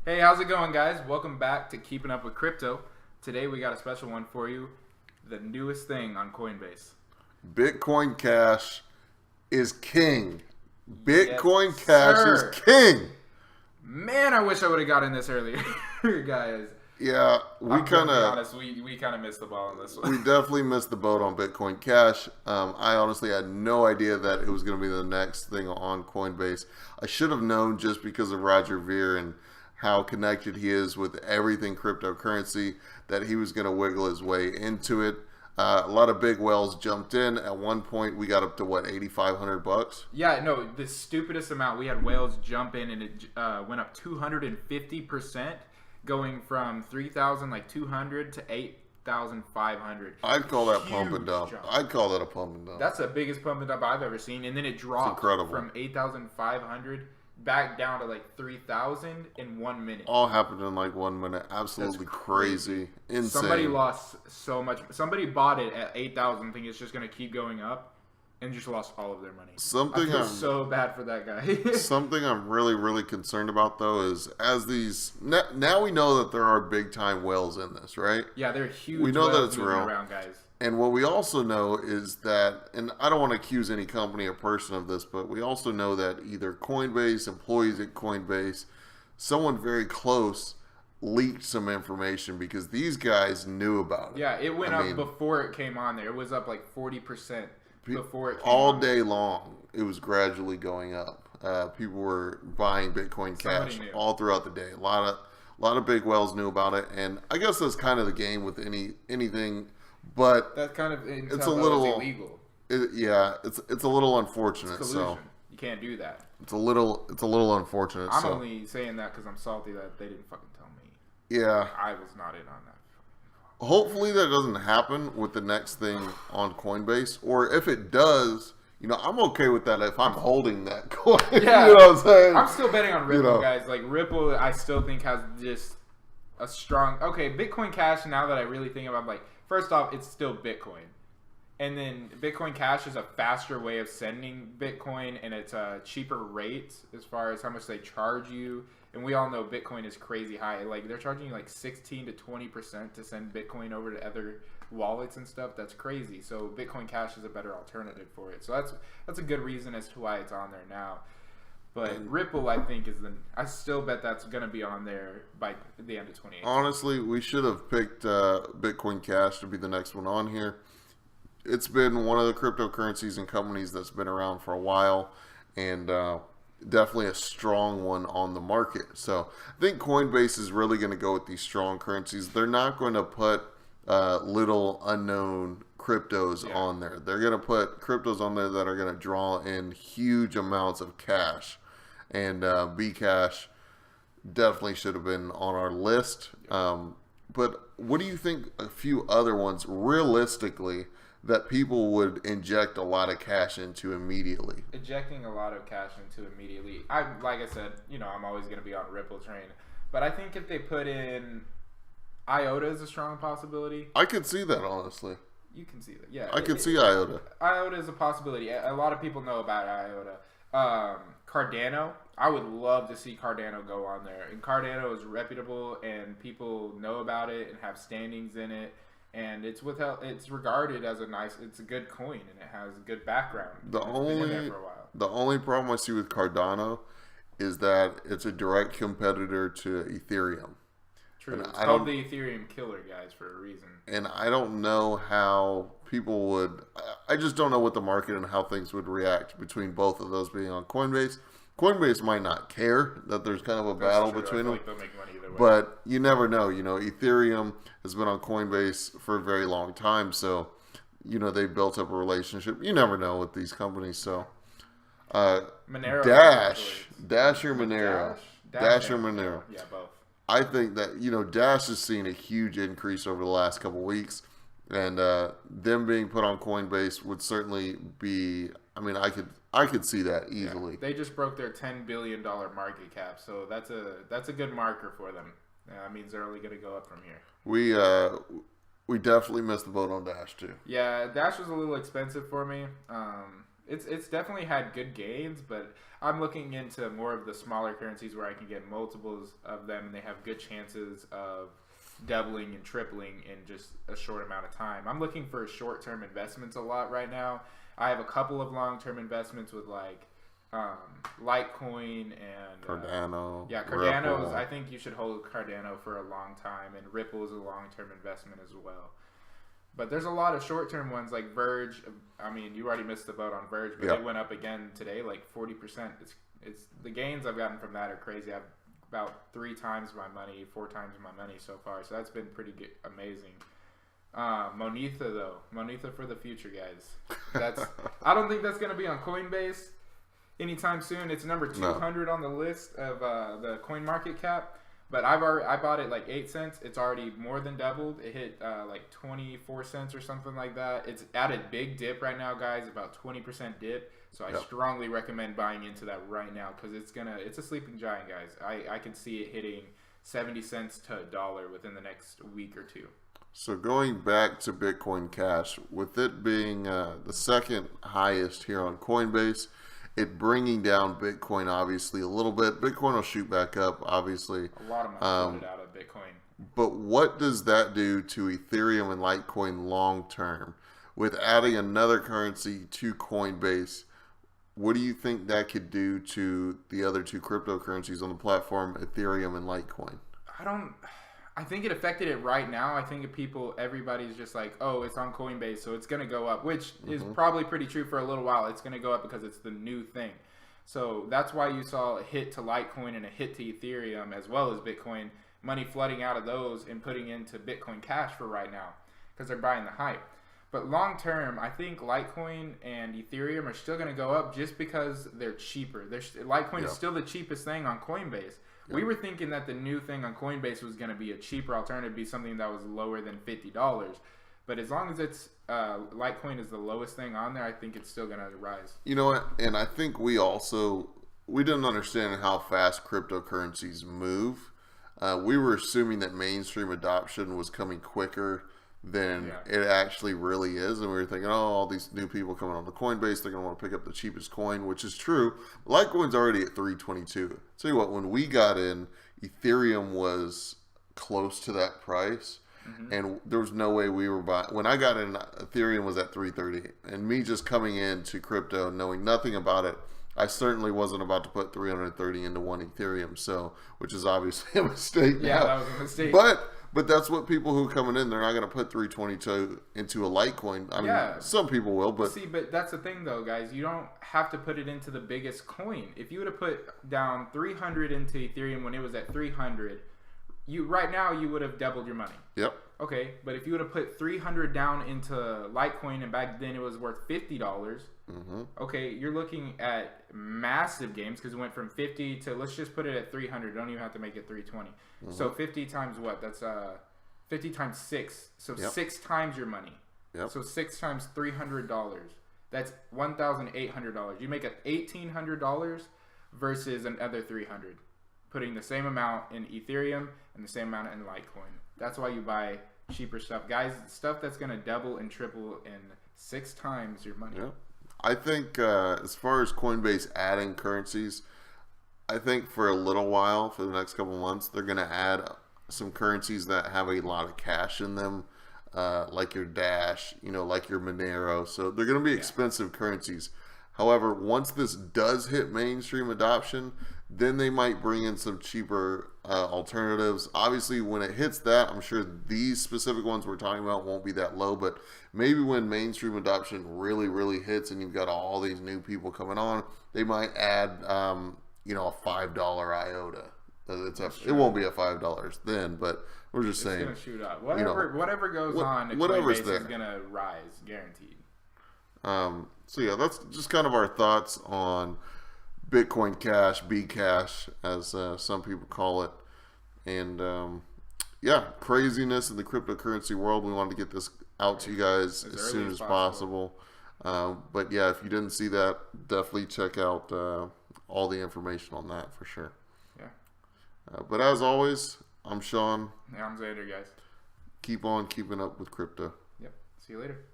Hey, how's it going, guys? Welcome back to Keeping Up with Crypto. Today we got a special one for you, the newest thing on Coinbase. Bitcoin Cash is king. Bitcoin Yes, Cash sir. is king. Man, I wish I would have gotten this earlier, guys. Yeah, we I'm gonna kind be of honest, we kind of missed the ball on this one. we definitely missed the boat on Bitcoin Cash. I honestly had no idea that it was going to be the next thing on Coinbase. I should have known just because of Roger Ver and how connected he is with everything cryptocurrency that he was going to wiggle his way into it. A lot of big whales jumped in. At one point, we got up to what, $8,500? Yeah, no, the stupidest amount. We had whales jump in, and it went up 250%, going from 3,200 to 8,500. I'd call that pump Huge and dump. jump. I'd call that a pump and dump. That's the biggest pump and dump I've ever seen, and then it dropped incredible. from 8,500 back down to like 3,000 in 1 minute. All happened in like 1 minute. Absolutely crazy. Insane. Somebody lost so much. Somebody bought it at 8,000, thinking it's just going to keep going up, and just lost all of their money. I feel so bad for that guy. Something I'm really concerned about though is as these now we know that there are big time whales in this, right? Yeah, they're huge. We know that whales it's moving real. around, guys. And what we also know is that, and I don't want to accuse any company or person of this, but we also know that either Coinbase, employees at Coinbase, someone very close leaked some information because these guys knew about it. Yeah, it went up before it came on there. It was up like 40% before it came all on. day long. It was gradually going up. People were buying Bitcoin Cash all throughout the day. A lot of big whales knew about it, and I guess that's kind of the game with anything. But That kind of it's a little illegal. It's a little unfortunate. It's collusion. You can't do that. It's a little unfortunate. I'm only saying that because I'm salty that they didn't fucking tell me. Yeah, I was not in on that. hopefully that doesn't happen with the next thing on Coinbase, or if it does, I'm okay with that if I'm holding that coin. Yeah, you know what I'm saying? I'm still betting on Ripple, guys. Like Ripple, I still think has just a strong. Okay, Bitcoin Cash. Now that I really think about, like, first off, it's still Bitcoin, and then Bitcoin Cash is a faster way of sending Bitcoin, and it's a cheaper rate as far as how much they charge you. And we all know Bitcoin is crazy high. Like, they're charging you like 16 to 20% to send Bitcoin over to other wallets and stuff. That's crazy. So Bitcoin Cash is a better alternative for it. So that's a good reason as to why it's on there now. But Ripple, I think, I still bet that's going to be on there by the end of 2018. Honestly, we should have picked Bitcoin Cash to be the next one on here. It's been one of the cryptocurrencies and companies that's been around for a while, and definitely a strong one on the market. So I think Coinbase is really going to go with these strong currencies. They're not going to put little unknown cryptos on there. They're going to put cryptos on there that are going to draw in huge amounts of cash. And Bcash definitely should have been on our list. But what do you think a few other ones realistically that people would inject a lot of cash into immediately? Injecting a lot of cash into immediately. Like I said, I'm always going to be on Ripple train. But I think if they put in IOTA is a strong possibility. I could see that, honestly. You can see that, yeah. I could see IOTA. IOTA is a possibility. A lot of people know about IOTA. Cardano, I would love to see Cardano go on there. And Cardano is reputable, and people know about it and have standings in it. And it's regarded as it's a good coin, and it has a good background. The only problem I see with Cardano is that it's a direct competitor to Ethereum. True. It's called the Ethereum killer, guys, for a reason. And I don't know how people would. I just don't know what the market and how things would react between both of those being on Coinbase. Coinbase might not care that there's kind of a battle between them. Like they'll make money either way. But you never know. Ethereum has been on Coinbase for a very long time, so they built up a relationship. You never know with these companies. So Monero, Dash or Monero, Dash or Monero. Yeah, both. I think that Dash has seen a huge increase over the last couple of weeks, and them being put on Coinbase would certainly be. I mean, I could see that easily. Yeah, they just broke their $10 billion market cap, so that's a good marker for them. That means they're only going to go up from here. We definitely missed the boat on Dash too. Yeah, Dash was a little expensive for me. It's definitely had good gains, but I'm looking into more of the smaller currencies where I can get multiples of them, and they have good chances of doubling and tripling in just a short amount of time. I'm looking for short-term investments a lot right now. I have a couple of long-term investments with like Litecoin and Cardano. Cardano's. Ripple. I think you should hold Cardano for a long time, and Ripple is a long-term investment as well. But there's a lot of short-term ones like Verge. I mean, you already missed the boat on Verge, but it went up again today, like 40%. It's the gains I've gotten from that are crazy. I've about 3 times my money, 4 times my money so far. So that's been pretty good, amazing. Monetha for the future, guys. I don't think that's gonna be on Coinbase anytime soon. It's number 200 on the list of the coin market cap. But I bought it like 8 cents. It's already more than doubled. It hit like 24 cents or something like that. It's at a big dip right now, guys. About 20% dip. So I strongly recommend buying into that right now because it's a sleeping giant, guys. I can see it hitting 70 cents to $1 within the next week or two. So going back to Bitcoin Cash, with it being the second highest here on Coinbase, it bringing down Bitcoin obviously a little bit. Bitcoin will shoot back up, obviously. A lot of money floated out of Bitcoin. But what does that do to Ethereum and Litecoin long term? With adding another currency to Coinbase, what do you think that could do to the other 2 cryptocurrencies on the platform, Ethereum and Litecoin? I think it affected it right now. I think everybody's just like, oh, it's on Coinbase, so it's going to go up, which is probably pretty true for a little while. It's going to go up because it's the new thing. So that's why you saw a hit to Litecoin and a hit to Ethereum as well as Bitcoin, money flooding out of those and putting into Bitcoin Cash for right now because they're buying the hype. But long term, I think Litecoin and Ethereum are still going to go up just because they're cheaper. Litecoin is still the cheapest thing on Coinbase. We were thinking that the new thing on Coinbase was going to be a cheaper alternative, be something that was lower than $50. But as long as it's Litecoin is the lowest thing on there, I think it's still going to rise. You know what? And I think we didn't understand how fast cryptocurrencies move. We were assuming that mainstream adoption was coming quicker than it actually really is. And we were thinking, oh, all these new people coming on the Coinbase, they're going to want to pick up the cheapest coin, which is true. Litecoin's already at 322. Tell you what, when we got in, Ethereum was close to that price. And there was no way we were buying. When I got in, Ethereum was at 330. And me just coming into crypto, knowing nothing about it, I certainly wasn't about to put 330 into one Ethereum. So, which is obviously a mistake. Yeah, that was a mistake. But that's what people who are coming in, they're not going to put 322 into a Litecoin. I mean, some people will, but... See, but that's the thing, though, guys. You don't have to put it into the biggest coin. If you would have put down 300 into Ethereum when it was at 300, right now you would have doubled your money. Yep. Okay, but if you would have put 300 down into Litecoin and back then it was worth $50, okay, you're looking at massive gains because it went from 50 to, let's just put it at 300. Don't even have to make it 320. So 50 times what? That's 50 times 6. So 6 times your money. So 6 times $300. That's $1,800. You make it $1,800 versus another 300. Putting the same amount in Ethereum and the same amount in Litecoin. That's why you buy cheaper stuff. Guys, stuff that's going to double and triple in 6 times your money. Yeah. I think as far as Coinbase adding currencies, I think for a little while, for the next couple of months, they're going to add some currencies that have a lot of cash in them, like your Dash, like your Monero. So they're going to be expensive currencies. However, once this does hit mainstream adoption, then they might bring in some cheaper alternatives. Obviously, when it hits that, I'm sure these specific ones we're talking about won't be that low, but maybe when mainstream adoption really, really hits and you've got all these new people coming on, they might add, a $5 IOTA. It won't be a $5 then, but we're just saying. It's going to shoot up. Whatever goes on, Coinbase is going to rise, guaranteed. So yeah, that's just kind of our thoughts on Bitcoin Cash, Bcash, as some people call it. And craziness in the cryptocurrency world. We wanted to get this out to you guys as soon as possible. But yeah, if you didn't see that, definitely check out all the information on that for sure. Yeah. But as always, I'm Sean. Yeah, I'm Xander, guys. Keep on keeping up with crypto. Yep. See you later.